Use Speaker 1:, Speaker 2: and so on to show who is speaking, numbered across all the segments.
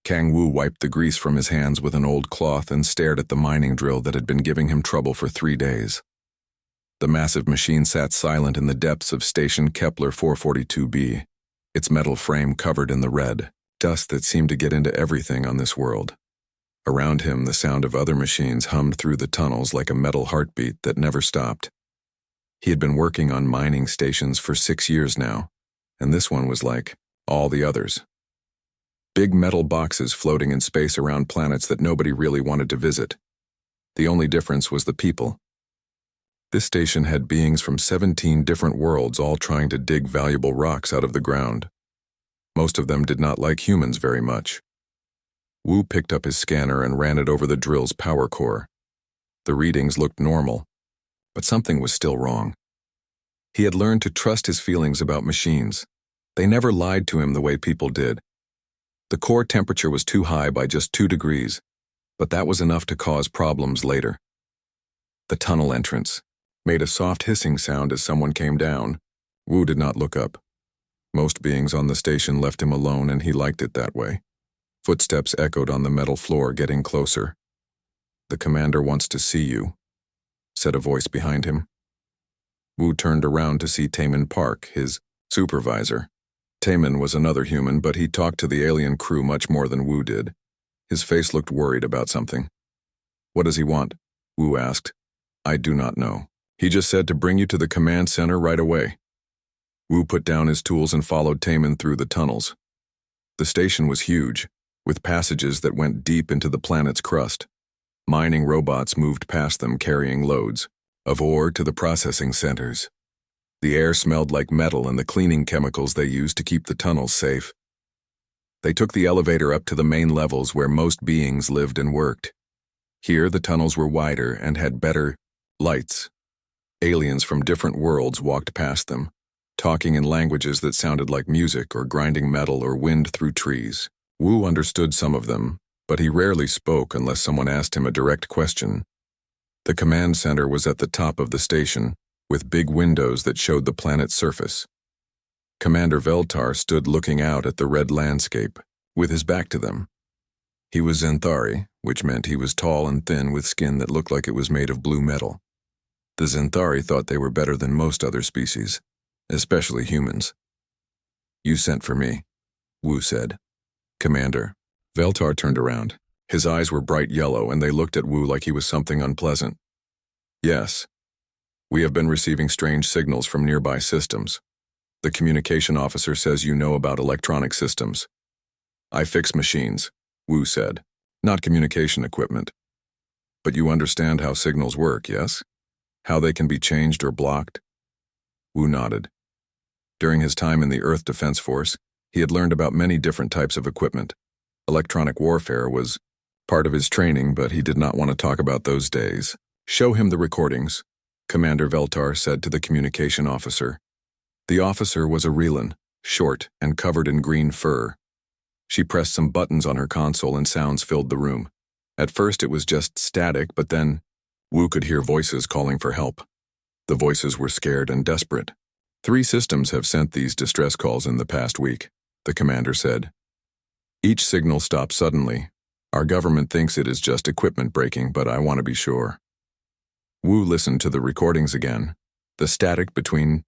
Speaker 1: Kang Wu wiped the grease from his hands with an old cloth and stared at the mining drill that had been giving him trouble for 3 days. The massive machine sat silent in the depths of Station Kepler 442b, its metal frame covered in the red dust that seemed to get into everything on this world. Around him, the sound of other machines hummed through the tunnels like a metal heartbeat that never stopped. He had been working on mining stations for 6 years now, and this one was like all the others. Big metal boxes floating in space around planets that nobody really wanted to visit. The only difference was the people. This station had beings from 17 different worlds all trying to dig valuable rocks out of the ground. Most of them did not like humans very much. Wu picked up his scanner and ran it over the drill's power core. The readings looked normal, but something was still wrong. He had learned to trust his feelings about machines. They never lied to him the way people did. The core temperature was too high by just 2 degrees, but that was enough to cause problems later. The tunnel entrance made a soft hissing sound as someone came down. Wu did not look up. Most beings on the station left him alone, and he liked it that way. Footsteps echoed on the metal floor, getting closer. "The commander wants to see you," said a voice behind him. Wu turned around to see Taemin Park, his supervisor. Taemin was another human, but he talked to the alien crew much more than Wu did. His face looked worried about something. "What does he want?" Wu asked. "I do not know. He just said to bring you to the command center right away." Wu put down his tools and followed Taemin through the tunnels. The station was huge, with passages that went deep into the planet's crust. Mining robots moved past them carrying loads of ore to the processing centers. The air smelled like metal and the cleaning chemicals they used to keep the tunnels safe. They took the elevator up to the main levels where most beings lived and worked. Here, the tunnels were wider and had better lights. Aliens from different worlds walked past them, talking in languages that sounded like music or grinding metal or wind through trees. Wu understood some of them, but he rarely spoke unless someone asked him a direct question. The command center was at the top of the station, with big windows that showed the planet's surface. Commander Veltar stood looking out at the red landscape, with his back to them. He was Zenthari, which meant he was tall and thin with skin that looked like it was made of blue metal. The Zenthari thought they were better than most other species, especially humans. "You sent for me," Wu said. "Commander." Veltar turned around. His eyes were bright yellow, and they looked at Wu like he was something unpleasant. "Yes. We have been receiving strange signals from nearby systems. The communication officer says you know about electronic systems." "I fix machines," Wu said, "not communication equipment. But you understand how signals work, yes? How they can be changed or blocked?" Wu nodded. During his time in the Earth Defense Force, he had learned about many different types of equipment. Electronic warfare was part of his training, but he did not want to talk about those days. "Show him the recordings," Commander Veltar said to the communication officer. The officer was a Reelan, short and covered in green fur. She pressed some buttons on her console and sounds filled the room. At first it was just static, but then Wu could hear voices calling for help. The voices were scared and desperate. "3 systems have sent these distress calls in the past week," the commander said. "Each signal stopped suddenly. Our government thinks it is just equipment breaking, but I want to be sure." Wu listened to the recordings again. The static between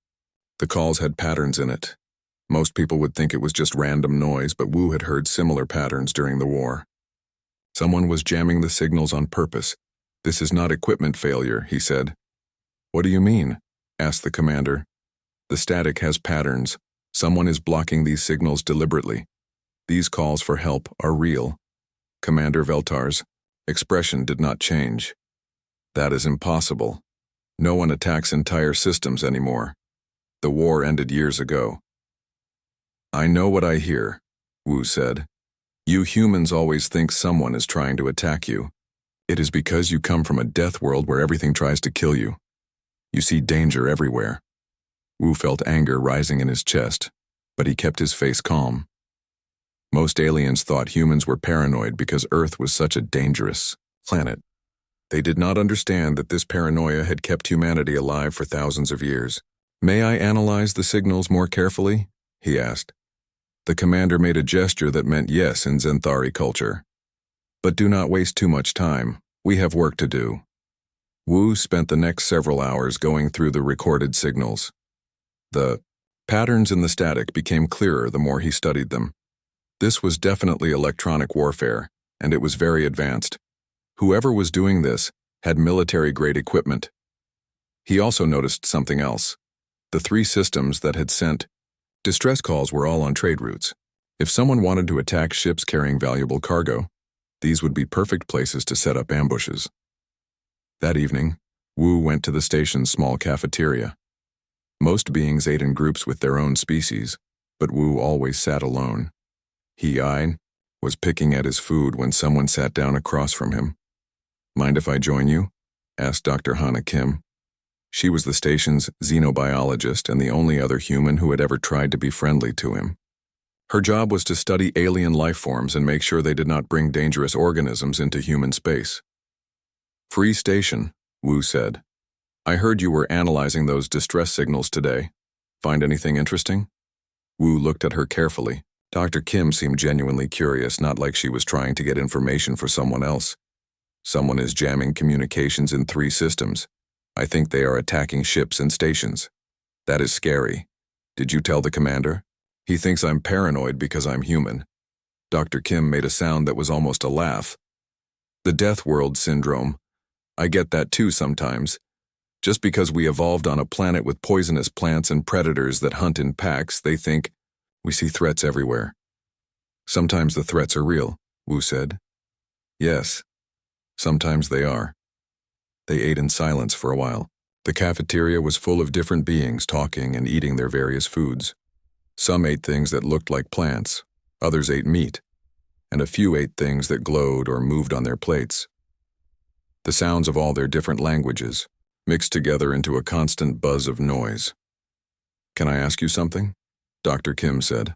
Speaker 1: the calls had patterns in it. Most people would think it was just random noise, but Wu had heard similar patterns during the war. "Someone was jamming the signals on purpose. This is not equipment failure," he said. "What do you mean?" asked the commander. "The static has patterns. Someone is blocking these signals deliberately. These calls for help are real." Commander Veltar's expression did not change. "That is impossible. No one attacks entire systems anymore. The war ended years ago." "I know what I hear," Wu said. "You humans always think someone is trying to attack you. It is because you come from a death world where everything tries to kill you. You see danger everywhere." Wu felt anger rising in his chest, but he kept his face calm. Most aliens thought humans were paranoid because Earth was such a dangerous planet. They did not understand that this paranoia had kept humanity alive for thousands of years. "May I analyze the signals more carefully?" he asked. The commander made a gesture that meant yes in Zenthari culture. But do not waste too much time. We have work to do. Wu spent the next several hours going through the recorded signals. The patterns in the static became clearer the more he studied them. This was definitely electronic warfare, and it was very advanced. Whoever was doing this had military-grade equipment. He also noticed something else. The 3 systems that had sent distress calls were all on trade routes. If someone wanted to attack ships carrying valuable cargo, these would be perfect places to set up ambushes. That evening, Wu went to the station's small cafeteria. Most beings ate in groups with their own species, but Wu always sat alone. He was picking at his food when someone sat down across from him. "Mind if I join you?" asked Dr. Hana Kim. She was the station's xenobiologist and the only other human who had ever tried to be friendly to him. Her job was to study alien life forms and make sure they did not bring dangerous organisms into human space. "Free station," Wu said. "I heard you were analyzing those distress signals today. Find anything interesting?" Wu looked at her carefully. Dr. Kim seemed genuinely curious, not like she was trying to get information for someone else. "Someone is jamming communications in 3 systems. I think they are attacking ships and stations. That is scary. Did you tell the commander? He thinks I'm paranoid because I'm human." Dr. Kim made a sound that was almost a laugh. "The Death World syndrome. I get that too sometimes. Just because we evolved on a planet with poisonous plants and predators that hunt in packs, they think we see threats everywhere." "Sometimes the threats are real," Wu said. "Yes, sometimes they are." They ate in silence for a while. The cafeteria was full of different beings talking and eating their various foods. Some ate things that looked like plants, others ate meat, and a few ate things that glowed or moved on their plates. The sounds of all their different languages mixed together into a constant buzz of noise. "Can I ask you something?" Dr. Kim said.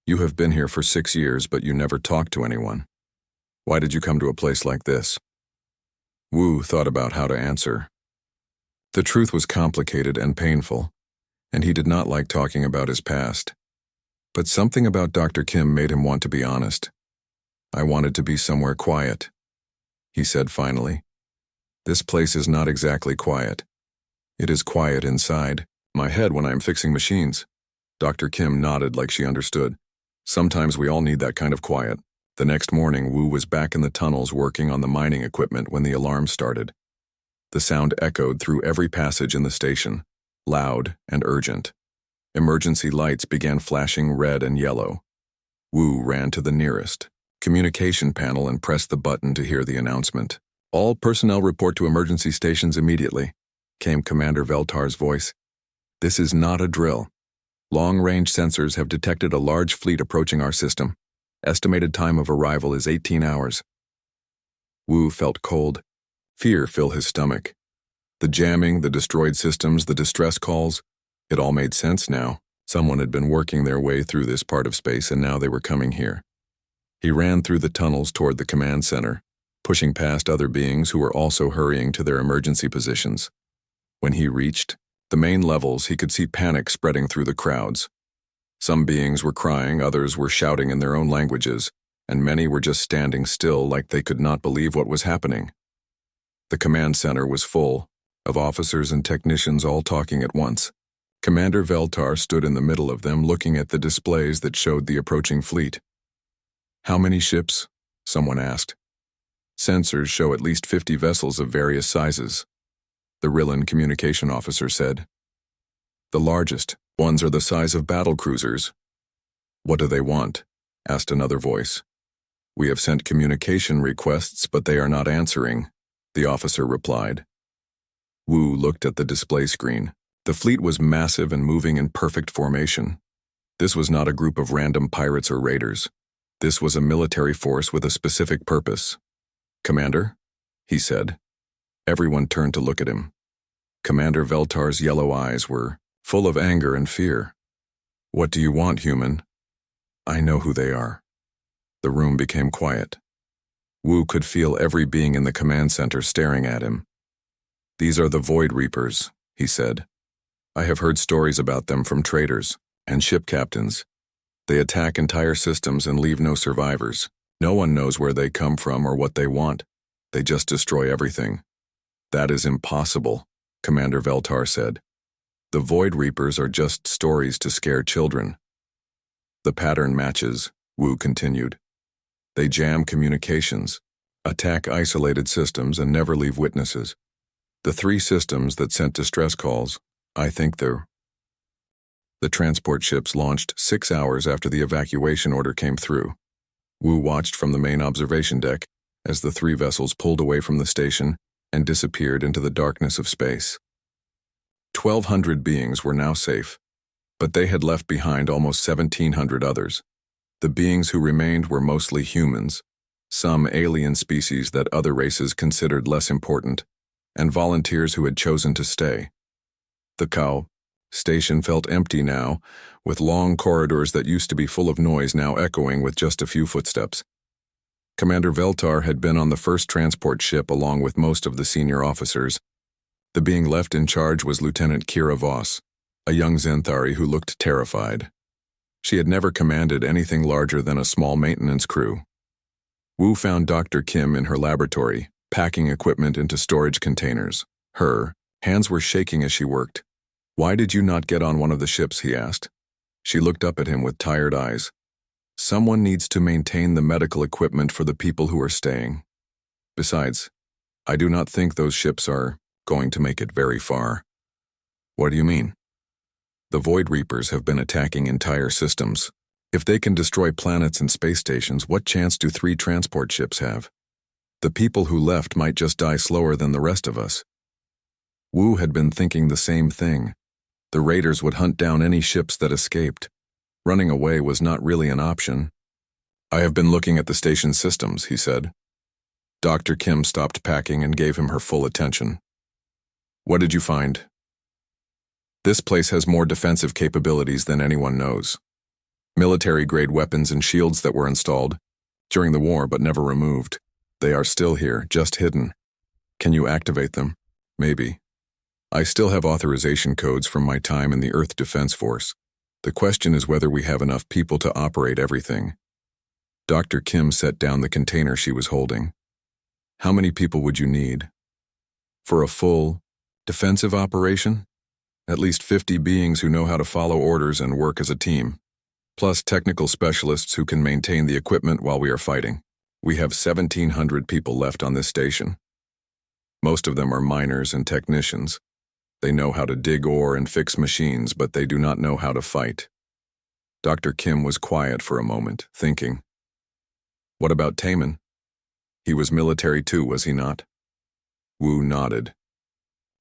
Speaker 1: "You have been here for 6 years, but you never talked to anyone. Why did you come to a place like this?" Wu thought about how to answer. The truth was complicated and painful, and he did not like talking about his past. But something about Dr. Kim made him want to be honest. "I wanted to be somewhere quiet," he said finally. "This place is not exactly quiet. It is quiet inside my head when I am fixing machines." Dr. Kim nodded like she understood. "Sometimes we all need that kind of quiet." The next morning, Wu was back in the tunnels working on the mining equipment when the alarm started. The sound echoed through every passage in the station, loud and urgent. Emergency lights began flashing red and yellow. Wu ran to the nearest communication panel and pressed the button to hear the announcement. "All personnel report to emergency stations immediately," came Commander Veltar's voice. "This is not a drill. Long-range sensors have detected a large fleet approaching our system. Estimated time of arrival is 18 hours. Wu felt cold. Fear filled his stomach. The jamming, the destroyed systems, the distress calls, it all made sense now. Someone had been working their way through this part of space and now they were coming here. He ran through the tunnels toward the command center, pushing past other beings who were also hurrying to their emergency positions. When he reached the main levels, he could see panic spreading through the crowds. Some beings were crying, others were shouting in their own languages, and many were just standing still like they could not believe what was happening. The command center was full of officers and technicians all talking at once. Commander Veltar stood in the middle of them looking at the displays that showed the approaching fleet. "How many ships?" someone asked. "Sensors show at least 50 vessels of various sizes," the Rillan communication officer said. "The largest ones are the size of battle cruisers." "What do they want?" asked another voice. "We have sent communication requests, but they are not answering," the officer replied. Wu looked at the display screen. The fleet was massive and moving in perfect formation. This was not a group of random pirates or raiders. This was a military force with a specific purpose. "Commander?" he said. Everyone turned to look at him. Commander Veltar's yellow eyes were full of anger and fear. "What do you want, human?" "I know who they are." The room became quiet. Wu could feel every being in the command center staring at him. "These are the Void Reapers," he said. "I have heard stories about them from traders and ship captains. They attack entire systems and leave no survivors. No one knows where they come from or what they want. They just destroy everything. That is impossible, Commander Veltar said. The Void Reapers are just stories to scare children. The pattern matches, Wu continued. They jam communications, attack isolated systems, and never leave witnesses. The 3 systems that sent distress calls, I think they're... The transport ships launched 6 hours after the evacuation order came through. Wu watched from the main observation deck as the 3 vessels pulled away from the station and disappeared into the darkness of space. 1,200 beings were now safe, but they had left behind almost 1,700 others. The beings who remained were mostly humans, some alien species that other races considered less important, and volunteers who had chosen to stay. The cow station felt empty now, with long corridors that used to be full of noise now echoing with just a few footsteps. Commander Veltar had been on the first transport ship along with most of the senior officers. The being left in charge was Lieutenant Kira Voss, a young Xanthari who looked terrified. She had never commanded anything larger than a small maintenance crew. Wu found Dr. Kim in her laboratory, packing equipment into storage containers. Her hands were shaking as she worked. "Why did you not get on one of the ships?" he asked. She looked up at him with tired eyes. "Someone needs to maintain the medical equipment for the people who are staying. Besides, I do not think those ships are going to make it very far." "What do you mean?" "The Void Reapers have been attacking entire systems. If they can destroy planets and space stations, what chance do 3 transport ships have? The people who left might just die slower than the rest of us." Wu had been thinking the same thing. The raiders would hunt down any ships that escaped. Running away was not really an option. "I have been looking at the station's systems," he said. Dr. Kim stopped packing and gave him her full attention. "What did you find?" "This place has more defensive capabilities than anyone knows. Military-grade weapons and shields that were installed during the war but never removed. They are still here, just hidden. Can you activate them? Maybe. I still have authorization codes from my time in the Earth Defense Force. The question is whether we have enough people to operate everything." Dr. Kim set down the container she was holding. "How many people would you need?" "For a full, defensive operation? At least 50 beings who know how to follow orders and work as a team, plus technical specialists who can maintain the equipment while we are fighting. We have 1,700 people left on this station. Most of them are miners and technicians. They know how to dig ore and fix machines, but they do not know how to fight." Dr. Kim was quiet for a moment, thinking. "What about Taman? He was military too, was he not?" Wu nodded.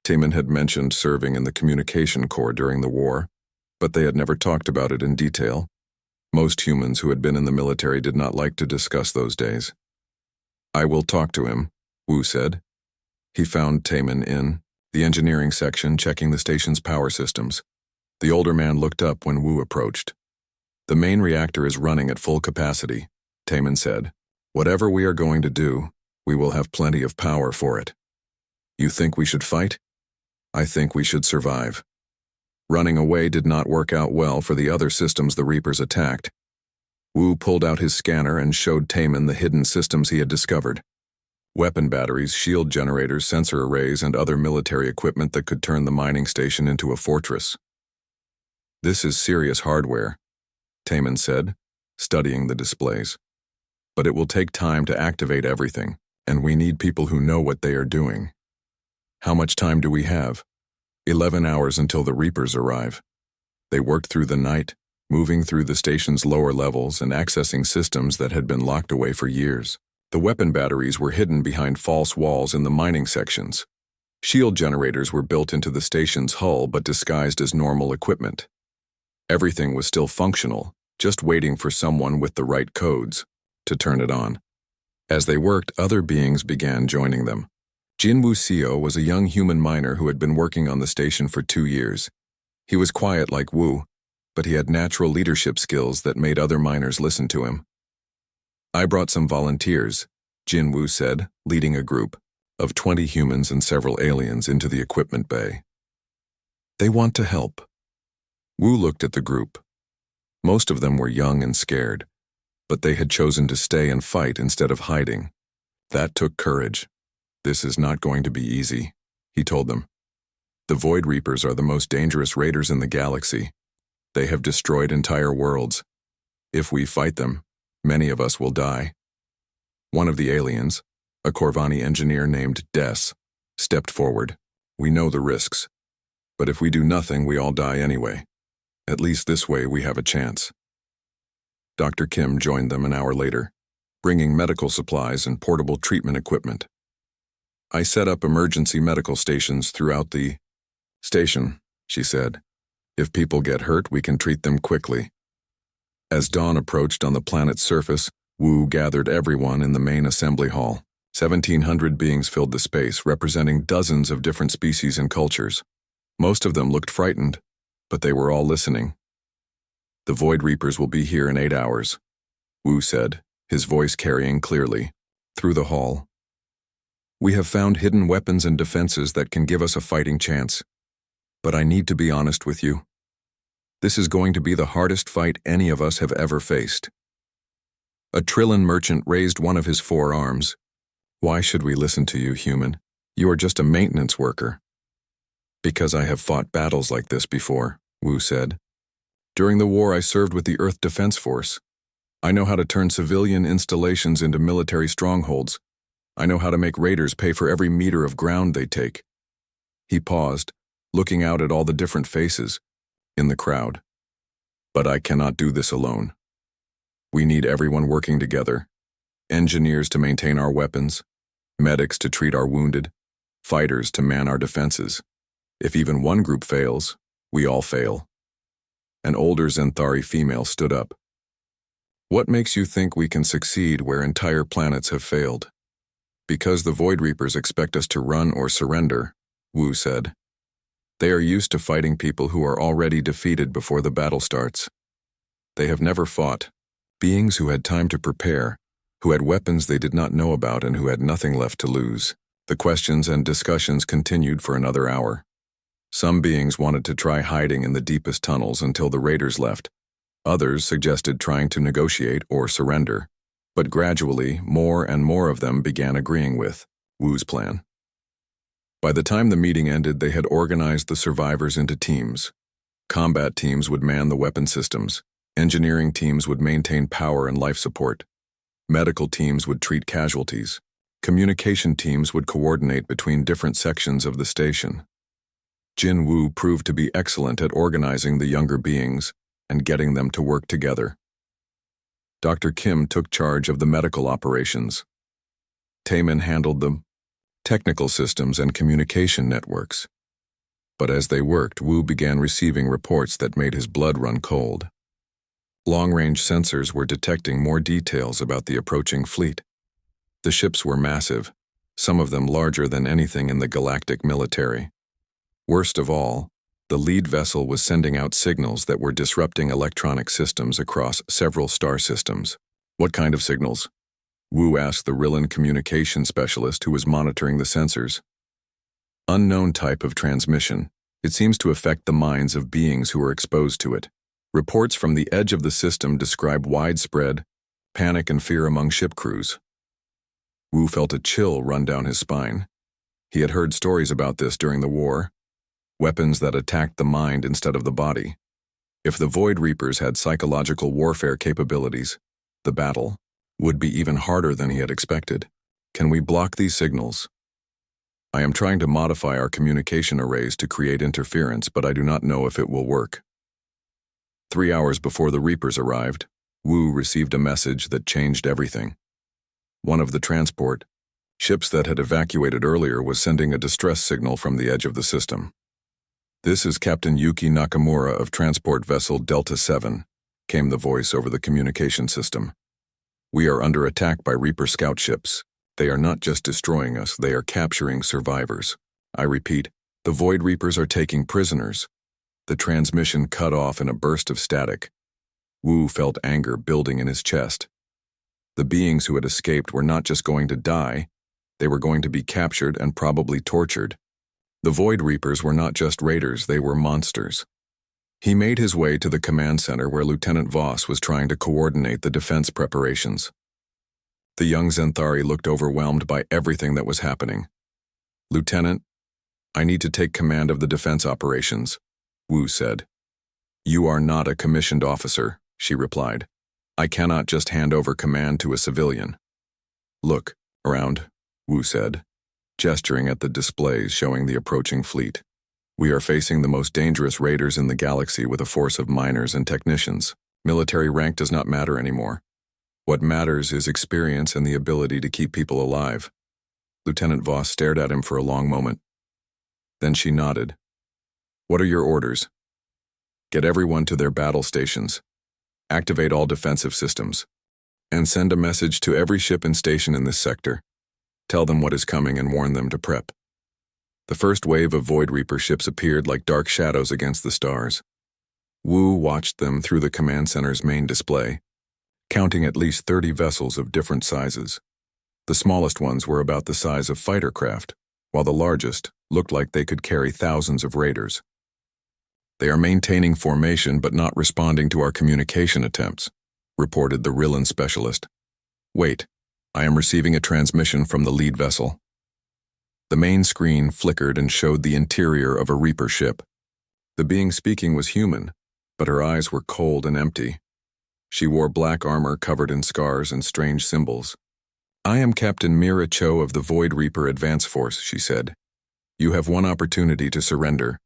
Speaker 1: Taman had mentioned serving in the Communication Corps during the war, but they had never talked about it in detail. Most humans who had been in the military did not like to discuss those days. "I will talk to him," Wu said. He found Taman in the engineering section checking the station's power systems. The older man looked up when Wu approached. "The main reactor is running at full capacity," Taman said. "Whatever we are going to do, we will have plenty of power for it. You think we should fight? I think we should survive." Running away did not work out well for the other systems the Reapers attacked. Wu pulled out his scanner and showed Taman the hidden systems he had discovered. Weapon batteries, shield generators, sensor arrays, and other military equipment that could turn the mining station into a fortress. "This is serious hardware," Taman said, studying the displays. "But it will take time to activate everything, and we need people who know what they are doing." "How much time do we have?" 11 hours until the Reapers arrive. They worked through the night, moving through the station's lower levels and accessing systems that had been locked away for years. The weapon batteries were hidden behind false walls in the mining sections. Shield generators were built into the station's hull but disguised as normal equipment. Everything was still functional, just waiting for someone with the right codes to turn it on. As they worked, other beings began joining them. Jinwu Seo was a young human miner who had been working on the station for 2 years. He was quiet like Wu, but he had natural leadership skills that made other miners listen to him. "I brought some volunteers," Jinwu said, leading a group of 20 humans and several aliens into the equipment bay. "They want to help." Wu looked at the group. Most of them were young and scared, but they had chosen to stay and fight instead of hiding. That took courage. "This is not going to be easy," he told them. "The Void Reapers are the most dangerous raiders in the galaxy. They have destroyed entire worlds. If we fight them, many of us will die." One of the aliens, a Corvani engineer named Des, stepped forward. "We know the risks, but if we do nothing, we all die anyway. At least this way we have a chance." Dr. Kim joined them an hour later, bringing medical supplies and portable treatment equipment. "I set up emergency medical stations throughout the station," she said. "If people get hurt, we can treat them quickly." As dawn approached on the planet's surface, Wu gathered everyone in the main assembly hall. 1,700 beings filled the space, representing dozens of different species and cultures. Most of them looked frightened, but they were all listening. "The Void Reapers will be here in 8 hours," Wu said, his voice carrying clearly through the hall. "We have found hidden weapons and defenses that can give us a fighting chance. But I need to be honest with you. This is going to be the hardest fight any of us have ever faced." A Trillion merchant raised one of his 4 arms. "Why should we listen to you, human? You are just a maintenance worker." "Because I have fought battles like this before," Wu said. "During the war, I served with the Earth Defense Force. I know how to turn civilian installations into military strongholds. I know how to make raiders pay for every meter of ground they take." He paused, looking out at all the different faces in the crowd. "But I cannot do this alone. We need everyone working together. Engineers to maintain our weapons, medics to treat our wounded, fighters to man our defenses. If even one group fails, we all fail." An older Zenthari female stood up. "What makes you think we can succeed where entire planets have failed?" "Because the Void Reapers expect us to run or surrender," Wu said. "They are used to fighting people who are already defeated before the battle starts. They have never fought. Beings who had time to prepare, who had weapons they did not know about and who had nothing left to lose." The questions and discussions continued for another hour. Some beings wanted to try hiding in the deepest tunnels until the raiders left. Others suggested trying to negotiate or surrender. But gradually, more and more of them began agreeing with Wu's plan. By the time the meeting ended, they had organized the survivors into teams. Combat teams would man the weapon systems. Engineering teams would maintain power and life support. Medical teams would treat casualties. Communication teams would coordinate between different sections of the station. Jin Wu proved to be excellent at organizing the younger beings and getting them to work together. Dr. Kim took charge of the medical operations. Taemin handled the technical systems and communication networks. But as they worked, Wu began receiving reports that made his blood run cold. Long-range sensors were detecting more details about the approaching fleet. The ships were massive, some of them larger than anything in the galactic military. Worst of all, the lead vessel was sending out signals that were disrupting electronic systems across several star systems. "What kind of signals?" Wu asked the Rillan communication specialist who was monitoring the sensors. "Unknown type of transmission. It seems to affect the minds of beings who are exposed to it. Reports from the edge of the system describe widespread panic and fear among ship crews." Wu felt a chill run down his spine. He had heard stories about this during the war. Weapons that attacked the mind instead of the body. If the Void Reapers had psychological warfare capabilities, the battle would be even harder than he had expected. "Can we block these signals?" "I am trying to modify our communication arrays to create interference, but I do not know if it will work." 3 hours before the Reapers arrived, Wu received a message that changed everything. One of the transport ships that had evacuated earlier was sending a distress signal from the edge of the system. "This is Captain Yuki Nakamura of transport vessel Delta 7, came the voice over the communication system. "We are under attack by Reaper scout ships. They are not just destroying us, they are capturing survivors. I repeat, the Void Reapers are taking prisoners." The transmission cut off in a burst of static. Wu felt anger building in his chest. The beings who had escaped were not just going to die, they were going to be captured and probably tortured. The Void Reapers were not just raiders, they were monsters. He made his way to the command center where Lieutenant Voss was trying to coordinate the defense preparations. The young Zenthari looked overwhelmed by everything that was happening. "Lieutenant, I need to take command of the defense operations," Wu said. "You are not a commissioned officer," she replied. "I cannot just hand over command to a civilian." "Look around," Wu said, gesturing at the displays showing the approaching fleet. "We are facing the most dangerous raiders in the galaxy with a force of miners and technicians. Military rank does not matter anymore. What matters is experience and the ability to keep people alive." Lieutenant Voss stared at him for a long moment. Then she nodded. "What are your orders?" "Get everyone to their battle stations. Activate all defensive systems. And send a message to every ship and station in this sector. Tell them what is coming and warn them to prep." The first wave of Void Reaper ships appeared like dark shadows against the stars. Wu watched them through the command center's main display, counting at least 30 vessels of different sizes. The smallest ones were about the size of fighter craft, while the largest looked like they could carry thousands of raiders. "They are maintaining formation but not responding to our communication attempts," reported the Rillan specialist. "Wait, I am receiving a transmission from the lead vessel." The main screen flickered and showed the interior of a Reaper ship. The being speaking was human, but her eyes were cold and empty. She wore black armor covered in scars and strange symbols. "I am Captain Mira Cho of the Void Reaper Advance Force," she said. "You have one opportunity to surrender.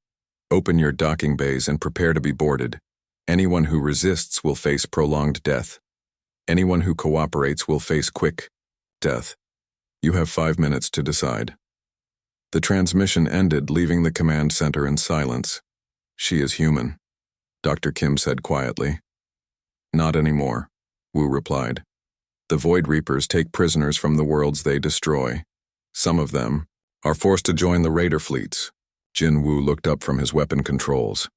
Speaker 1: Open your docking bays and prepare to be boarded. Anyone who resists will face prolonged death. Anyone who cooperates will face quick death. You have 5 minutes to decide." The transmission ended, leaving the command center in silence. "She is human," Dr. Kim said quietly. "Not anymore," Wu replied. "The Void Reapers take prisoners from the worlds they destroy. Some of them are forced to join the raider fleets." Jin Wu looked up from his weapon controls.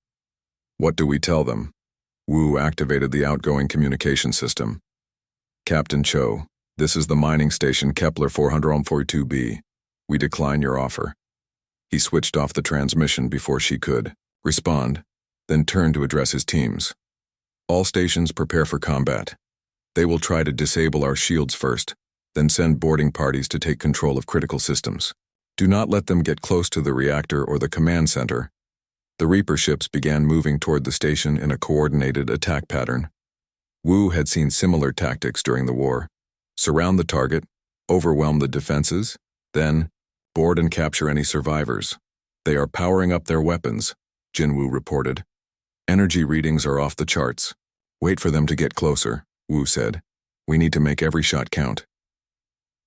Speaker 1: "What do we tell them?" Wu activated the outgoing communication system. "Captain Cho, this is the mining station Kepler 442b. We decline your offer." He switched off the transmission before she could respond, then turned to address his teams. "All stations prepare for combat. They will try to disable our shields first, then send boarding parties to take control of critical systems. Do not let them get close to the reactor or the command center." The Reaper ships began moving toward the station in a coordinated attack pattern. Wu had seen similar tactics during the war. Surround the target, overwhelm the defenses, then board and capture any survivors. "They are powering up their weapons," Jin Wu reported. "Energy readings are off the charts. Wait for them to get closer," Wu said. "We need to make every shot count."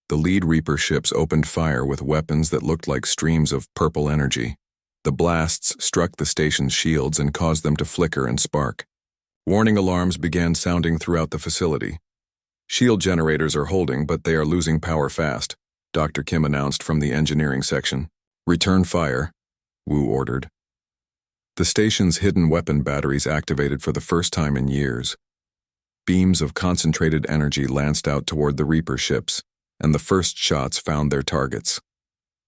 Speaker 1: The lead Reaper ships opened fire with weapons that looked like streams of purple energy. The blasts struck the station's shields and caused them to flicker and spark. Warning alarms began sounding throughout the facility. "Shield generators are holding, but they are losing power fast," Dr. Kim announced from the engineering section. "Return fire," Wu ordered. The station's hidden weapon batteries activated for the first time in years. Beams of concentrated energy lanced out toward the Reaper ships, and the first shots found their targets.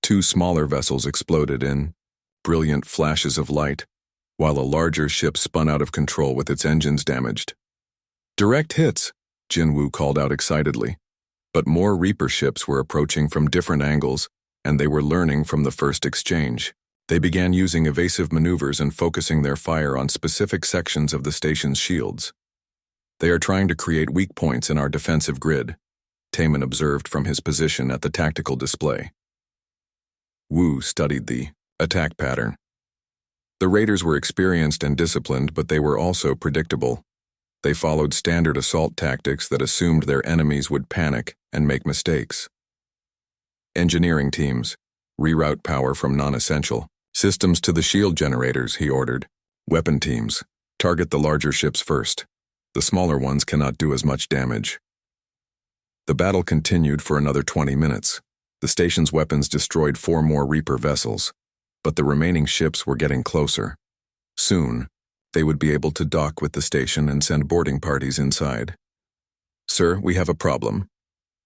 Speaker 1: 2 smaller vessels exploded in brilliant flashes of light, while a larger ship spun out of control with its engines damaged. "Direct hits," Jin Wu called out excitedly. But more Reaper ships were approaching from different angles, and they were learning from the first exchange. They began using evasive maneuvers and focusing their fire on specific sections of the station's shields. "They are trying to create weak points in our defensive grid," Taman observed from his position at the tactical display. Wu studied the attack pattern. The raiders were experienced and disciplined, but they were also predictable. They followed standard assault tactics that assumed their enemies would panic and make mistakes. "Engineering teams, reroute power from non-essential systems to the shield generators," he ordered. "Weapon teams, target the larger ships first. The smaller ones cannot do as much damage." The battle continued for another 20 minutes. The station's weapons destroyed 4 more Reaper vessels, but the remaining ships were getting closer. Soon, they would be able to dock with the station and send boarding parties inside. "Sir, we have a problem,"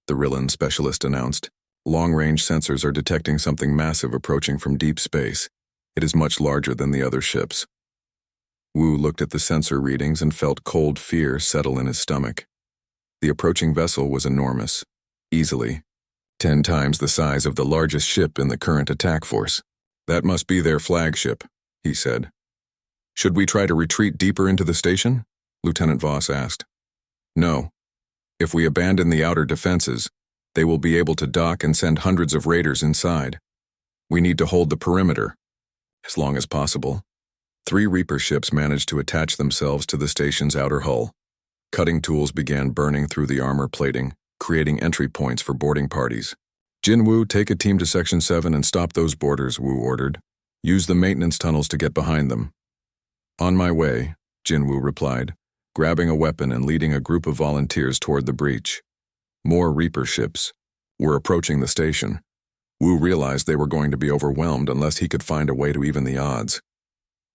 Speaker 1: the Rillan specialist announced. "Long-range sensors are detecting something massive approaching from deep space. It is much larger than the other ships." Wu looked at the sensor readings and felt cold fear settle in his stomach. The approaching vessel was enormous, easily 10 times the size of the largest ship in the current attack force. That must be their flagship, he said. Should we try to retreat deeper into the station? Lieutenant Voss asked. No. If we abandon the outer defenses, they will be able to dock and send hundreds of raiders inside. We need to hold the perimeter, as long as possible. 3 Reaper ships managed to attach themselves to the station's outer hull. Cutting tools began burning through the armor plating, creating entry points for boarding parties. Jin Wu, take a team to Section 7 and stop those boarders, Wu ordered. Use the maintenance tunnels to get behind them. On my way, Jin Wu replied, grabbing a weapon and leading a group of volunteers toward the breach. More Reaper ships were approaching the station. Wu realized they were going to be overwhelmed unless he could find a way to even the odds.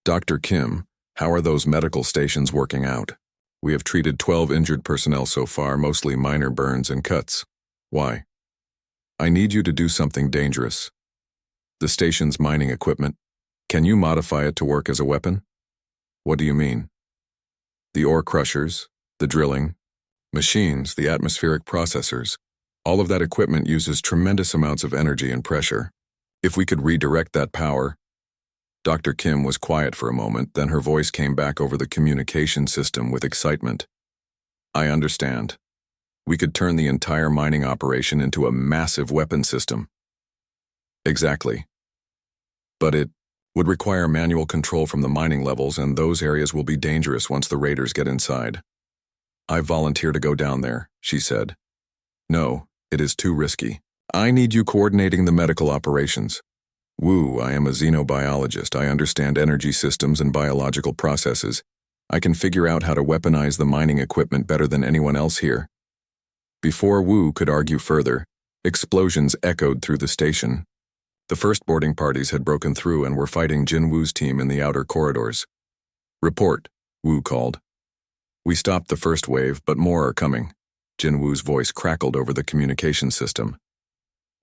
Speaker 1: Dr. Kim, how are those medical stations working out? We have treated 12 injured personnel so far, mostly minor burns and cuts. Why? I need you to do something dangerous. The station's mining equipment. Can you modify it to work as a weapon? What do you mean? The ore crushers, the drilling, machines, the atmospheric processors. All of that equipment uses tremendous amounts of energy and pressure. If we could redirect that power. Dr. Kim was quiet for a moment, then her voice came back over the communication system with excitement. I understand. We could turn the entire mining operation into a massive weapon system. Exactly. But it would require manual control from the mining levels, and those areas will be dangerous once the raiders get inside. I volunteer to go down there, she said. No, it is too risky. I need you coordinating the medical operations. Wu, I am a xenobiologist. I understand energy systems and biological processes. I can figure out how to weaponize the mining equipment better than anyone else here. Before Wu could argue further, explosions echoed through the station. The first boarding parties had broken through and were fighting Jin Wu's team in the outer corridors. Report, Wu called. We stopped the first wave, but more are coming. Jin Wu's voice crackled over the communication system.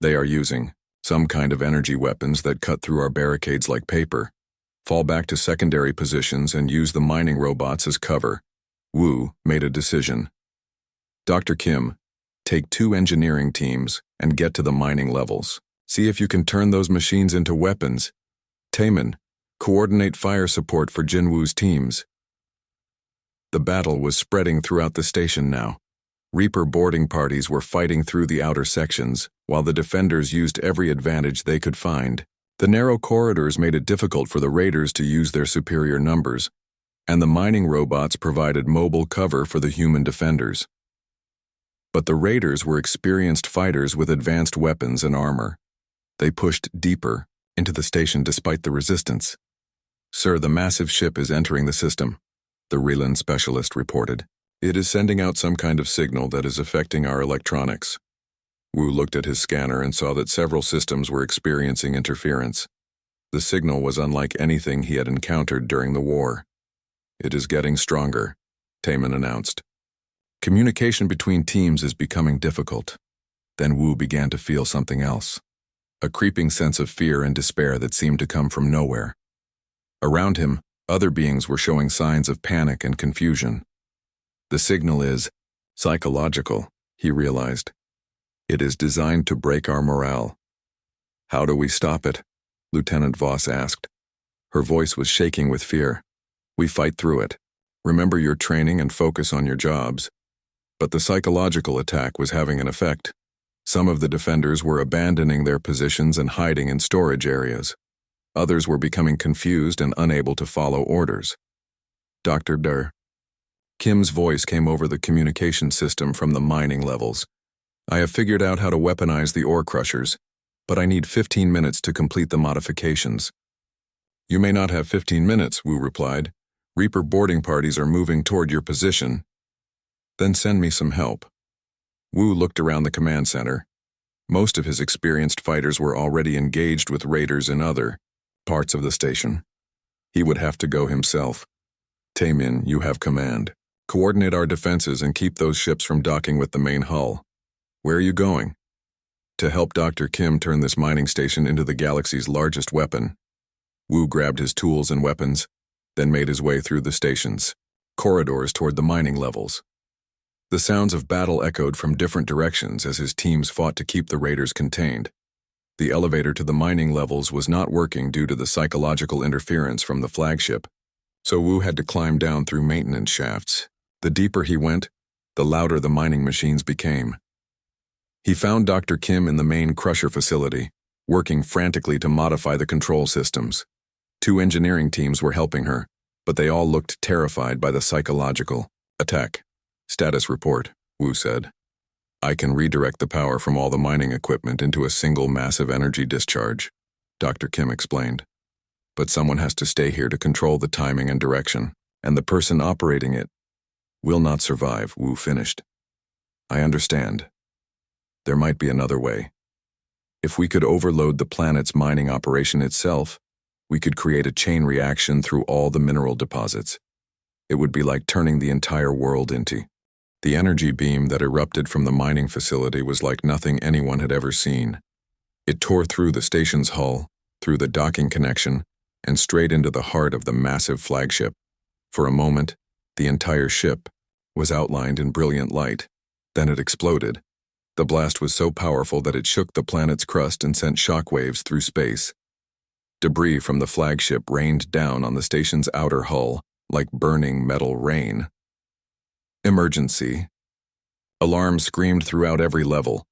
Speaker 1: They are using some kind of energy weapons that cut through our barricades like paper. Fall back to secondary positions and use the mining robots as cover. Wu made a decision. Dr. Kim, take 2 engineering teams and get to the mining levels. See if you can turn those machines into weapons. Taemin, coordinate fire support for Jin Wu's teams. The battle was spreading throughout the station now. Reaper boarding parties were fighting through the outer sections, while the defenders used every advantage they could find. The narrow corridors made it difficult for the raiders to use their superior numbers, and the mining robots provided mobile cover for the human defenders. But the raiders were experienced fighters with advanced weapons and armor. They pushed deeper into the station despite the resistance. Sir, the massive ship is entering the system, the Relan specialist reported. It is sending out some kind of signal that is affecting our electronics. Wu looked at his scanner and saw that several systems were experiencing interference. The signal was unlike anything he had encountered during the war. It is getting stronger, Taemin announced. Communication between teams is becoming difficult. Then Wu began to feel something else. A creeping sense of fear and despair that seemed to come from nowhere. Around him, other beings were showing signs of panic and confusion. The signal is psychological, he realized. It is designed to break our morale. How do we stop it? Lieutenant Voss asked. Her voice was shaking with fear. We fight through it. Remember your training and focus on your jobs. But the psychological attack was having an effect. Some of the defenders were abandoning their positions and hiding in storage areas. Others were becoming confused and unable to follow orders. Dr. Durr. Kim's voice came over the communication system from the mining levels. I have figured out how to weaponize the ore crushers, but I need 15 minutes to complete the modifications. You may not have 15 minutes, Wu replied. Reaper boarding parties are moving toward your position. Then send me some help. Wu looked around the command center. Most of his experienced fighters were already engaged with raiders in other parts of the station. He would have to go himself. Taemin, you have command. Coordinate our defenses and keep those ships from docking with the main hull. Where are you going? To help Dr. Kim turn this mining station into the galaxy's largest weapon. Wu grabbed his tools and weapons. then made his way through the station's corridors toward the mining levels. The sounds of battle echoed from different directions as his teams fought to keep the raiders contained. The elevator to the mining levels was not working due to the psychological interference from the flagship, so Wu had to climb down through maintenance shafts. The deeper he went, the louder the mining machines became. He found Dr. Kim in the main crusher facility, working frantically to modify the control systems. 2 engineering teams were helping her, but they all looked terrified by the psychological attack. Status report, Wu said. I can redirect the power from all the mining equipment into a single massive energy discharge, Dr. Kim explained. But someone has to stay here to control the timing and direction, and the person operating it will not survive, Wu finished. I understand. There might be another way. If we could overload the planet's mining operation itself, we could create a chain reaction through all the mineral deposits. It would be like turning the entire world into. The energy beam that erupted from the mining facility was like nothing anyone had ever seen. It tore through the station's hull, through the docking connection, and straight into the heart of the massive flagship. For a moment, the entire ship was outlined in brilliant light. Then it exploded. The blast was so powerful that it shook the planet's crust and sent shockwaves through space. Debris from the flagship rained down on the station's outer hull like burning metal rain. Emergency. Alarms screamed throughout every level.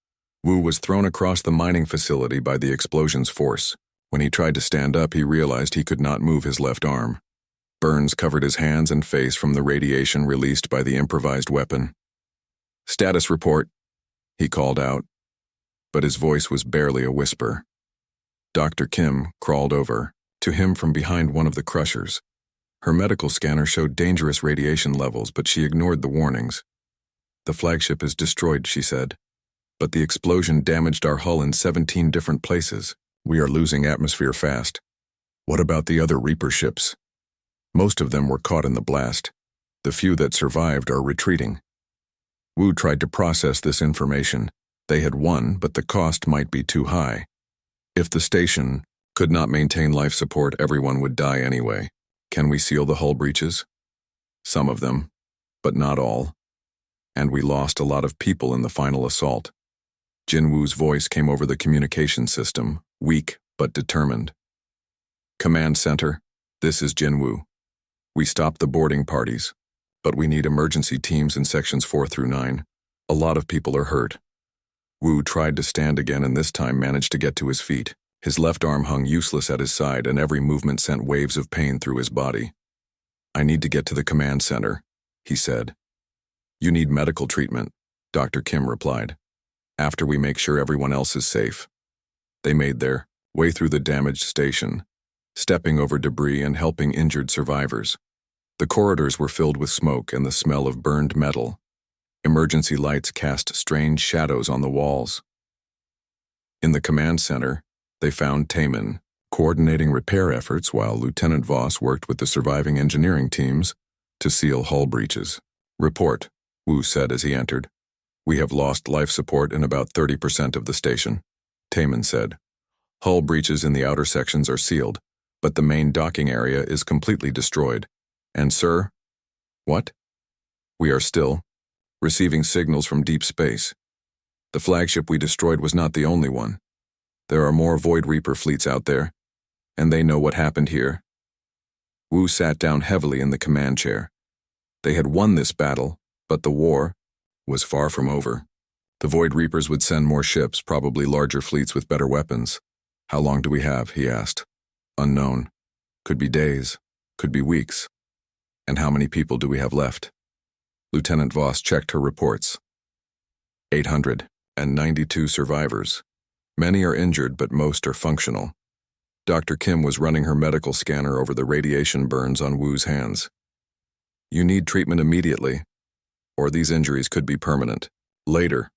Speaker 1: Wu was thrown across the mining facility by the explosion's force. When he tried to stand up, he realized he could not move his left arm. Burns covered his hands and face from the radiation released by the improvised weapon. Status report, he called out, but his voice was barely a whisper. Dr. Kim crawled over to him from behind one of the crushers. Her medical scanner showed dangerous radiation levels, but she ignored the warnings. The flagship is destroyed, she said, but the explosion damaged our hull in 17 different places. We are losing atmosphere fast. What about the other Reaper ships? Most of them were caught in the blast. The few that survived are retreating. Wu tried to process this information. They had won, but the cost might be too high. If the station could not maintain life support, everyone would die anyway. Can we seal the hull breaches? Some of them, but not all. And we lost a lot of people in the final assault. Jin Wu's voice came over the communication system, weak but determined. Command Center, this is Jin Wu. We stopped the boarding parties, but we need emergency teams in sections 4 through 9. A lot of people are hurt. Wu tried to stand again and this time managed to get to his feet. His left arm hung useless at his side and every movement sent waves of pain through his body. I need to get to the command center, he said. You need medical treatment, Dr. Kim replied, after we make sure everyone else is safe. They made their way through the damaged station, stepping over debris and helping injured survivors. The corridors were filled with smoke and the smell of burned metal. Emergency lights cast strange shadows on the walls. In the command center, they found Taemin coordinating repair efforts while Lieutenant Voss worked with the surviving engineering teams to seal hull breaches. Report, Wu said as he entered. We have lost life support in about 30% of the station, Taemin said. Hull breaches in the outer sections are sealed, but the main docking area is completely destroyed. And sir? What? We are still receiving signals from deep space. The flagship we destroyed was not the only one. There are more Void Reaper fleets out there, and they know what happened here. Wu sat down heavily in the command chair. They had won this battle, but the war was far from over. The Void Reapers would send more ships, probably larger fleets with better weapons. How long do we have? He asked. Unknown. Could be days, could be weeks. And how many people do we have left? Lieutenant Voss checked her reports. 892 survivors. Many are injured, but most are functional. Dr. Kim was running her medical scanner over the radiation burns on Wu's hands. You need treatment immediately, or these injuries could be permanent. Later.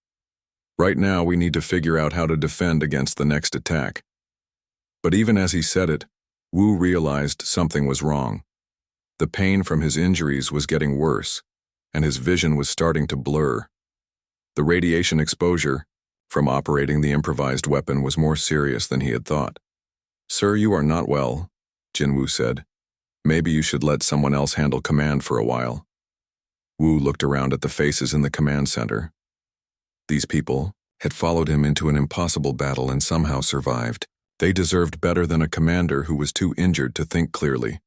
Speaker 1: Right now, we need to figure out how to defend against the next attack. But even as he said it, Wu realized something was wrong. The pain from his injuries was getting worse, and his vision was starting to blur. The radiation exposure from operating the improvised weapon was more serious than he had thought. Sir, you are not well, Jin Wu said. Maybe you should let someone else handle command for a while. Wu looked around at the faces in the command center. These people had followed him into an impossible battle and somehow survived. They deserved better than a commander who was too injured to think clearly.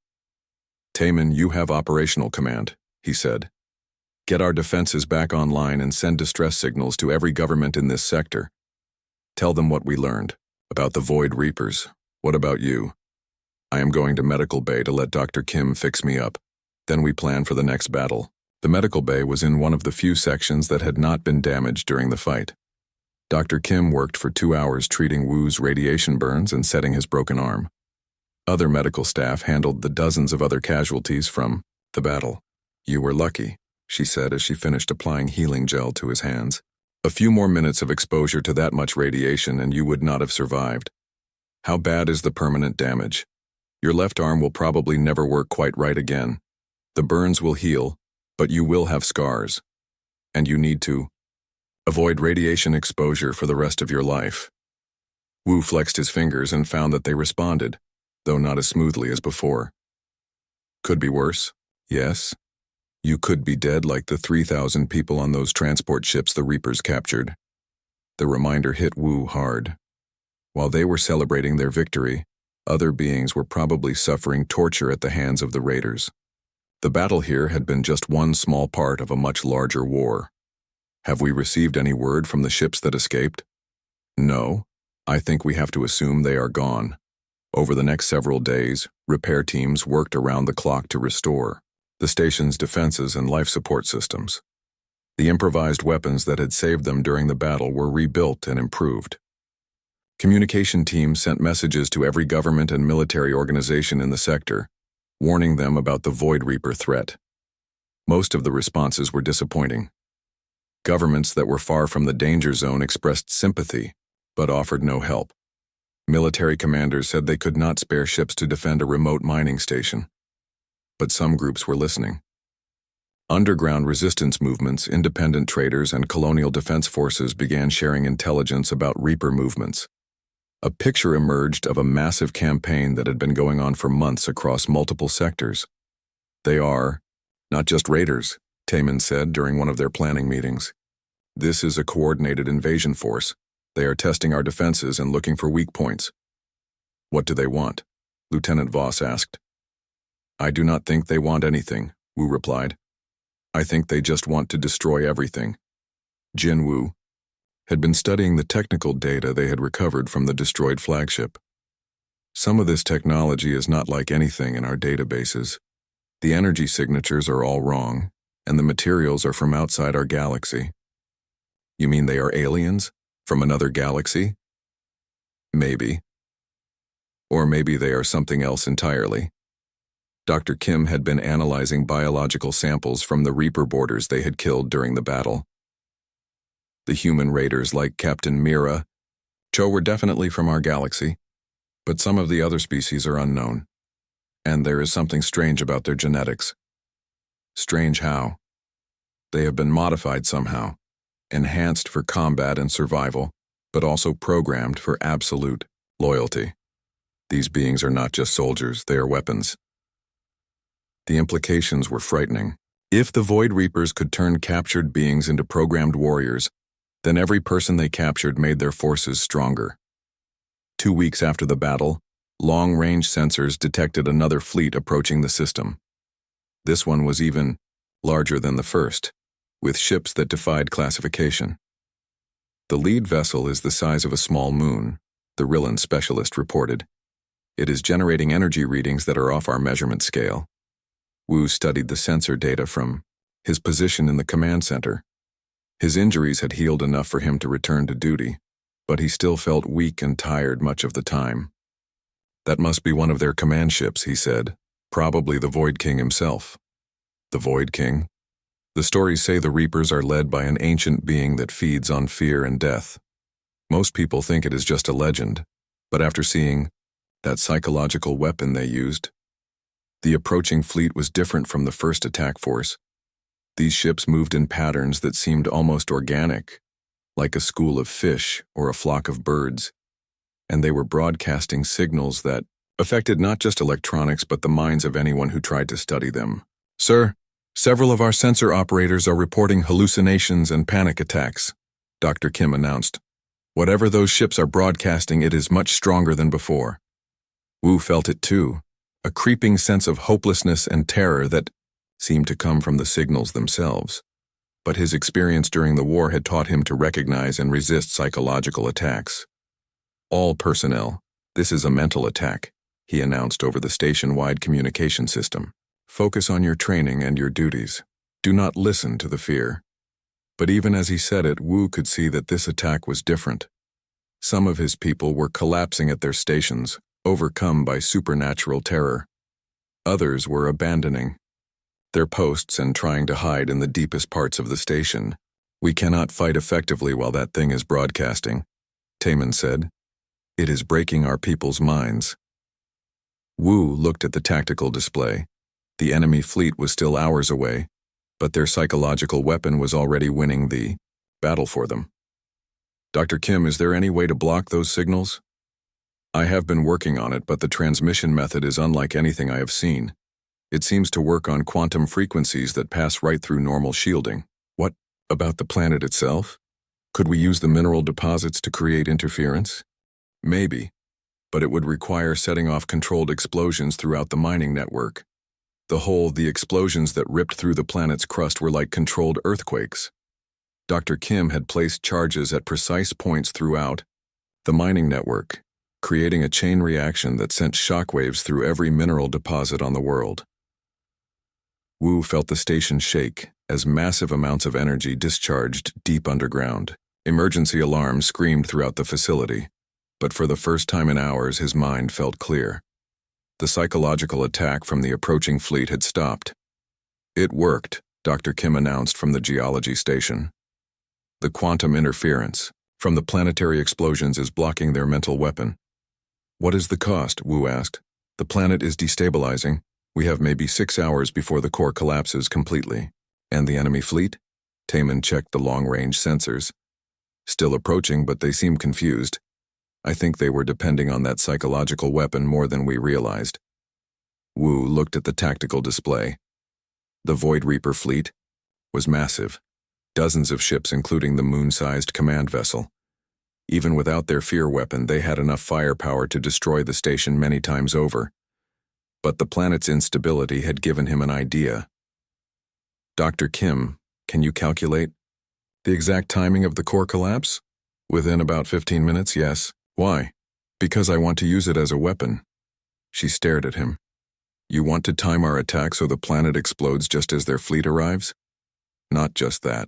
Speaker 1: Taemin, you have operational command, he said. Get our defenses back online and send distress signals to every government in this sector. Tell them what we learned about the Void Reapers. What about you? I am going to Medical Bay to let Dr. Kim fix me up. Then we plan for the next battle. The Medical Bay was in one of the few sections that had not been damaged during the fight. Dr. Kim worked for 2 hours treating Wu's radiation burns and setting his broken arm. Other medical staff handled the dozens of other casualties from the battle. You were lucky, she said as she finished applying healing gel to his hands. A few more minutes of exposure to that much radiation and you would not have survived. How bad is the permanent damage? Your left arm will probably never work quite right again. The burns will heal, but you will have scars. And you need to avoid radiation exposure for the rest of your life. Wu flexed his fingers and found that they responded, though not as smoothly as before. Could be worse, yes. You could be dead like the 3,000 people on those transport ships the Reapers captured. The reminder hit Wu hard. While they were celebrating their victory, other beings were probably suffering torture at the hands of the raiders. The battle here had been just one small part of a much larger war. Have we received any word from the ships that escaped? No. I think we have to assume they are gone. Over the next several days, repair teams worked around the clock to restore the station's defenses and life support systems. The improvised weapons that had saved them during the battle were rebuilt and improved. Communication teams sent messages to every government and military organization in the sector, warning them about the Void Reaper threat. Most of the responses were disappointing. Governments that were far from the danger zone expressed sympathy, but offered no help. Military commanders said they could not spare ships to defend a remote mining station. But some groups were listening. Underground resistance movements, independent traders, and colonial defense forces began sharing intelligence about Reaper movements. A picture emerged of a massive campaign that had been going on for months across multiple sectors. They are not just raiders, Taemin said during one of their planning meetings. This is a coordinated invasion force. They are testing our defenses and looking for weak points. What do they want? Lieutenant Voss asked. I do not think they want anything, Wu replied. I think they just want to destroy everything. Jin Wu had been studying the technical data they had recovered from the destroyed flagship. Some of this technology is not like anything in our databases. The energy signatures are all wrong, and the materials are from outside our galaxy. You mean they are aliens? From another galaxy? Maybe. Or maybe they are something else entirely. Dr. Kim had been analyzing biological samples from the Reaper boarders they had killed during the battle. The human raiders like Captain Mira, Cho were definitely from our galaxy, but some of the other species are unknown. And there is something strange about their genetics. Strange how? They have been modified somehow, enhanced for combat and survival, but also programmed for absolute loyalty. These beings are not just soldiers, they are weapons. The implications were frightening. If the Void Reapers could turn captured beings into programmed warriors, then every person they captured made their forces stronger. 2 weeks after the battle, long-range sensors detected another fleet approaching the system. This one was even larger than the first, with ships that defied classification. The lead vessel is the size of a small moon, the Rillan specialist reported. It is generating energy readings that are off our measurement scale. Wu studied the sensor data from his position in the command center. His injuries had healed enough for him to return to duty, but he still felt weak and tired much of the time. That must be one of their command ships, he said, probably the Void King himself. The Void King? The stories say the Reapers are led by an ancient being that feeds on fear and death. Most people think it is just a legend, but after seeing that psychological weapon they used, the approaching fleet was different from the first attack force. These ships moved in patterns that seemed almost organic, like a school of fish or a flock of birds, and they were broadcasting signals that affected not just electronics but the minds of anyone who tried to study them. "Sir, several of our sensor operators are reporting hallucinations and panic attacks," Dr. Kim announced. "Whatever those ships are broadcasting, it is much stronger than before." Wu felt it too, a creeping sense of hopelessness and terror that seemed to come from the signals themselves. But his experience during the war had taught him to recognize and resist psychological attacks. "All personnel, this is a mental attack," he announced over the station-wide communication system. "Focus on your training and your duties. Do not listen to the fear." But even as he said it, Wu could see that this attack was different. Some of his people were collapsing at their stations, overcome by supernatural terror. Others were abandoning their posts and trying to hide in the deepest parts of the station. "We cannot fight effectively while that thing is broadcasting," Taman said. "It is breaking our people's minds." Wu looked at the tactical display. The enemy fleet was still hours away, but their psychological weapon was already winning the battle for them. "Dr. Kim, is there any way to block those signals?" "I have been working on it, but the transmission method is unlike anything I have seen. It seems to work on quantum frequencies that pass right through normal shielding." "What about the planet itself? Could we use the mineral deposits to create interference?" "Maybe, but it would require setting off controlled explosions throughout the mining network. The explosions that ripped through the planet's crust were like controlled earthquakes." Dr. Kim had placed charges at precise points throughout the mining network, creating a chain reaction that sent shockwaves through every mineral deposit on the world. Wu felt the station shake as massive amounts of energy discharged deep underground. Emergency alarms screamed throughout the facility, but for the first time in hours his mind felt clear. The psychological attack from the approaching fleet had stopped. "It worked," Dr. Kim announced from the geology station. "The quantum interference from the planetary explosions is blocking their mental weapon." "What is the cost?" Wu asked. "The planet is destabilizing. We have maybe 6 hours before the core collapses completely." "And the enemy fleet?" Taman checked the long-range sensors. "Still approaching, but they seem confused. I think they were depending on that psychological weapon more than we realized." Wu looked at the tactical display. The Void Reaper fleet was massive. Dozens of ships, including the moon-sized command vessel. Even without their fear weapon, they had enough firepower to destroy the station many times over. But the planet's instability had given him an idea. "Dr. Kim, can you calculate the exact timing of the core collapse?" "Within about 15 minutes, yes." "Why?" "Because I want to use it as a weapon." She stared at him. "You want to time our attack so the planet explodes just as their fleet arrives?" "Not just that.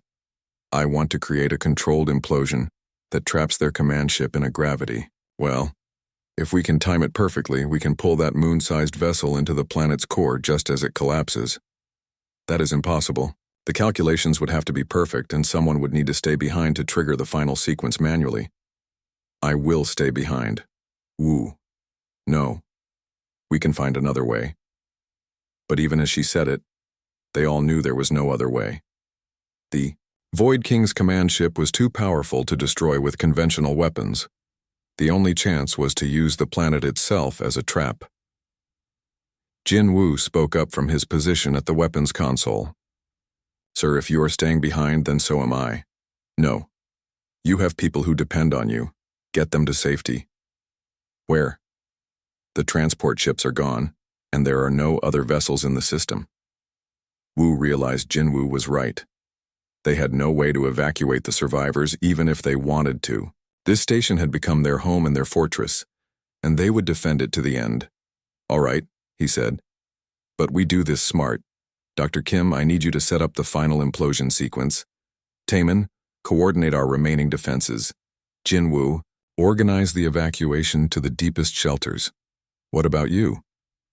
Speaker 1: I want to create a controlled implosion that traps their command ship in a gravity. Well, if we can time it perfectly, we can pull that moon-sized vessel into the planet's core just as it collapses." "That is impossible. The calculations would have to be perfect, and someone would need to stay behind to trigger the final sequence manually." "I will stay behind." "Wu. No. We can find another way." But even as she said it, they all knew there was no other way. The Void King's command ship was too powerful to destroy with conventional weapons. The only chance was to use the planet itself as a trap. Jin Wu spoke up from his position at the weapons console. "Sir, if you are staying behind, then so am I." "No. You have people who depend on you. Get them to safety." "Where?" "The transport ships are gone, and there are no other vessels in the system." Wu realized Jin Wu was right. They had no way to evacuate the survivors even if they wanted to. This station had become their home and their fortress, and they would defend it to the end. "All right," he said. "But we do this smart. Dr. Kim, I need you to set up the final implosion sequence. Taman, coordinate our remaining defenses. Jin Wu, organize the evacuation to the deepest shelters. What about you?"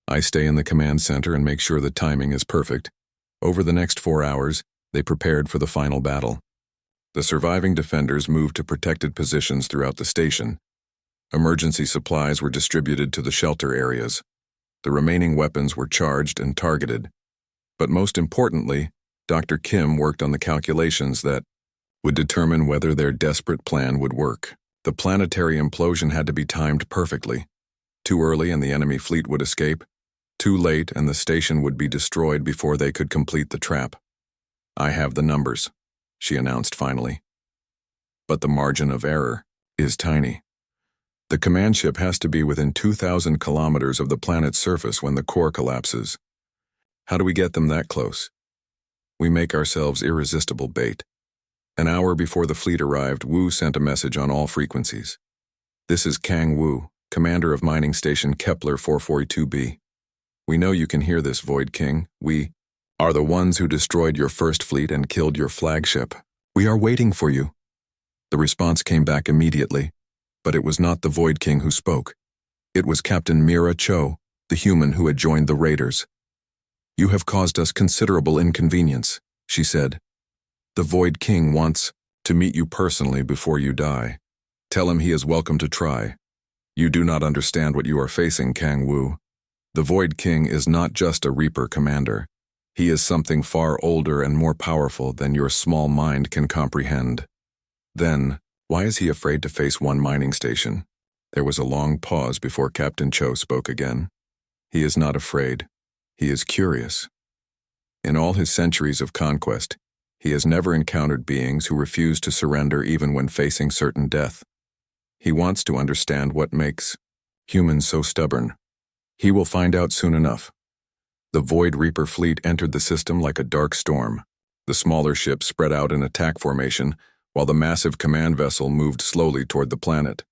Speaker 1: "I stay in the command center and make sure the timing is perfect." Over the next 4 hours, they prepared for the final battle. The surviving defenders moved to protected positions throughout the station. Emergency supplies were distributed to the shelter areas. The remaining weapons were charged and targeted. But most importantly, Dr. Kim worked on the calculations that would determine whether their desperate plan would work. The planetary implosion had to be timed perfectly. Too early and the enemy fleet would escape. Too late and the station would be destroyed before they could complete the trap. "I have the numbers," she announced finally. "But the margin of error is tiny. The command ship has to be within 2,000 kilometers of the planet's surface when the core collapses. How do we get them that close? We make ourselves irresistible bait." An hour before the fleet arrived, Wu sent a message on all frequencies. "This is Kang Wu, commander of mining station Kepler 442b. We know you can hear this, Void King. We are the ones who destroyed your first fleet and killed your flagship. We are waiting for you." The response came back immediately, but it was not the Void King who spoke. It was Captain Mira Cho, the human who had joined the raiders. "You have caused us considerable inconvenience," she said. "The Void King wants to meet you personally before you die. Tell him he is welcome to try. You do not understand what you are facing, Kang Wu. The Void King is not just a Reaper commander. He is something far older and more powerful than your small mind can comprehend." Then, why is he afraid to face one mining station? There was a long pause before Captain Cho spoke again. "He is not afraid. He is curious. In all his centuries of conquest, he has never encountered beings who refuse to surrender even when facing certain death. He wants to understand what makes humans so stubborn. He will find out soon enough." The Void Reaper fleet entered the system like a dark storm. The smaller ships spread out in attack formation, while the massive command vessel moved slowly toward the planet.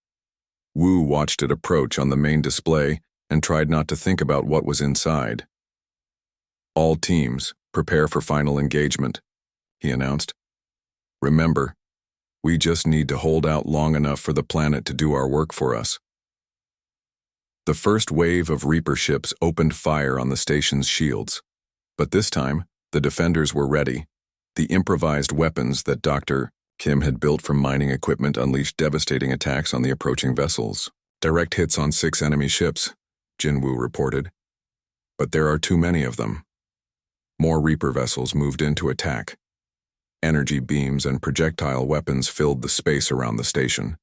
Speaker 1: Wu watched it approach on the main display and tried not to think about what was inside. "All teams, prepare for final engagement," he announced. "Remember, we just need to hold out long enough for the planet to do our work for us." The first wave of Reaper ships opened fire on the station's shields. But this time, the defenders were ready. The improvised weapons that Dr. Kim had built from mining equipment unleashed devastating attacks on the approaching vessels. "Direct hits on 6 enemy ships," Jinwu reported. "But there are too many of them." More Reaper vessels moved in to attack. Energy beams and projectile weapons filled the space around the station.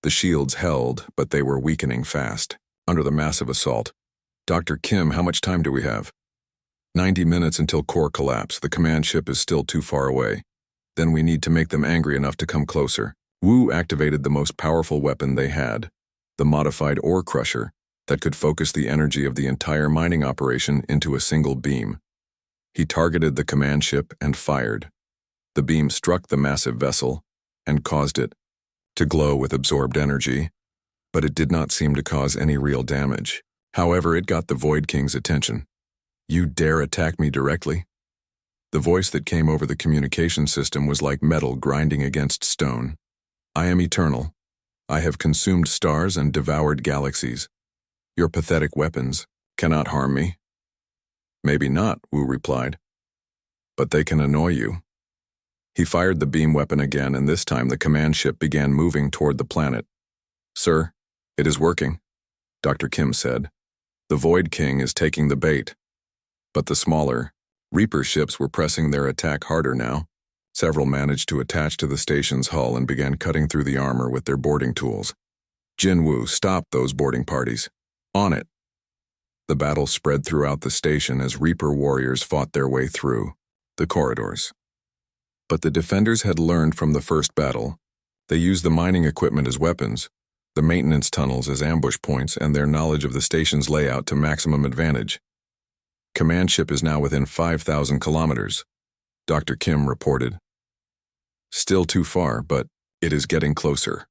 Speaker 1: The shields held, but they were weakening fast. Under the massive assault, "Dr. Kim, how much time do we have?" 90 minutes until core collapse. The command ship is still too far away. Then we need to make them angry enough to come closer." Wu activated the most powerful weapon they had, the modified ore crusher, that could focus the energy of the entire mining operation into a single beam. He targeted the command ship and fired. The beam struck the massive vessel and caused it to glow with absorbed energy, but it did not seem to cause any real damage. However, it got the Void King's attention. "You dare attack me directly?" The voice that came over the communication system was like metal grinding against stone. "I am eternal. I have consumed stars and devoured galaxies. Your pathetic weapons cannot harm me." "Maybe not," Wu replied. "But they can annoy you." He fired the beam weapon again, and this time the command ship began moving toward the planet. "Sir, it is working," Dr. Kim said. "The Void King is taking the bait." But the smaller Reaper ships were pressing their attack harder now. Several managed to attach to the station's hull and began cutting through the armor with their boarding tools. "Jinwu, stop those boarding parties. On it." The battle spread throughout the station as Reaper warriors fought their way through the corridors. But the defenders had learned from the first battle. They used the mining equipment as weapons, the maintenance tunnels as ambush points, and their knowledge of the station's layout to maximum advantage. "Command ship is now within 5,000 kilometers," Dr. Kim reported. "Still too far, but it is getting closer."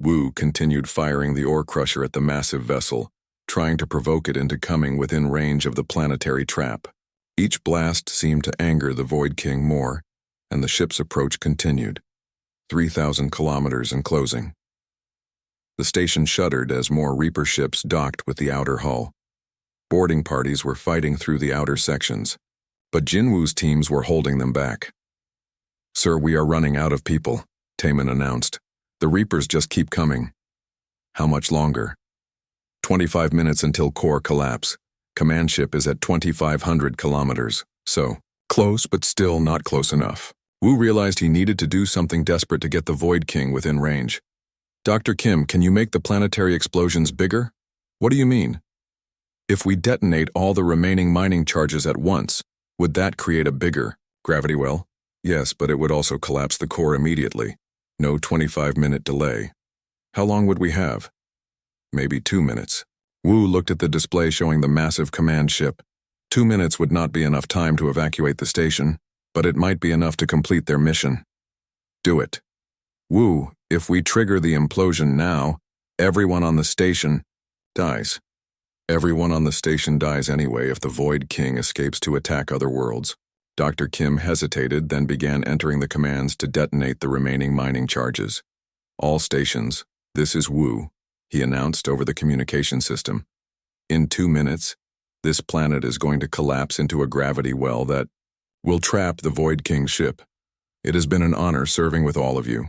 Speaker 1: Wu continued firing the ore crusher at the massive vessel, trying to provoke it into coming within range of the planetary trap. Each blast seemed to anger the Void King more, and the ship's approach continued. 3,000 kilometers and closing. The station shuddered as more Reaper ships docked with the outer hull. Boarding parties were fighting through the outer sections, but Jinwu's teams were holding them back. "Sir, we are running out of people," Taman announced. "The Reapers just keep coming." "How much longer?" 25 minutes until core collapse. Command ship is at 2,500 kilometers, so close but still not close enough. Wu realized he needed to do something desperate to get the Void King within range. "Dr. Kim, can you make the planetary explosions bigger?" What do you mean? If we detonate all the remaining mining charges at once, would that create a bigger gravity well? Yes, but it would also collapse the core immediately. No 25-minute delay. How long would we have? Maybe 2 minutes. Wu looked at the display showing the massive command ship. 2 minutes would not be enough time to evacuate the station, but it might be enough to complete their mission. Do it. Wu, if we trigger the implosion now, everyone on the station dies. Everyone on the station dies anyway if the Void King escapes to attack other worlds. Dr. Kim hesitated, then began entering the commands to detonate the remaining mining charges. All stations, this is Wu, he announced over the communication system. In 2 minutes, this planet is going to collapse into a gravity well that will trap the Void King ship. It has been an honor serving with all of you.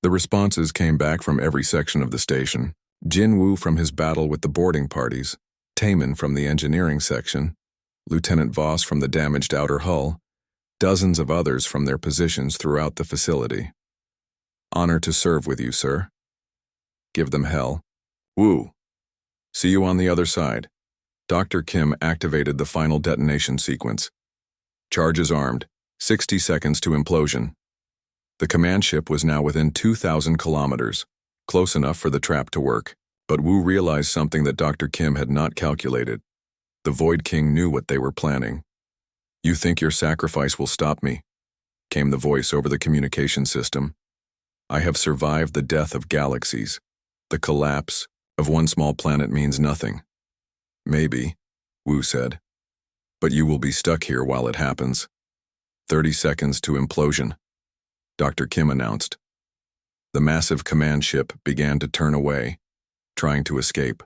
Speaker 1: The responses came back from every section of the station. Jin Wu from his battle with the boarding parties, Taemin from the engineering section, Lieutenant Voss from the damaged outer hull, dozens of others from their positions throughout the facility. Honor to serve with you, sir. Give them hell. Wu. See you on the other side. Dr. Kim activated the final detonation sequence. Charges armed. 60 seconds to implosion. The command ship was now within 2,000 kilometers, close enough for the trap to work. But Wu realized something that Dr. Kim had not calculated. The Void King knew what they were planning. You think your sacrifice will stop me? Came the voice over the communication system. I have survived the death of galaxies. The collapse of one small planet means nothing. Maybe, Wu said. But you will be stuck here while it happens. 30 seconds to implosion, Dr. Kim announced. The massive command ship began to turn away, trying to escape.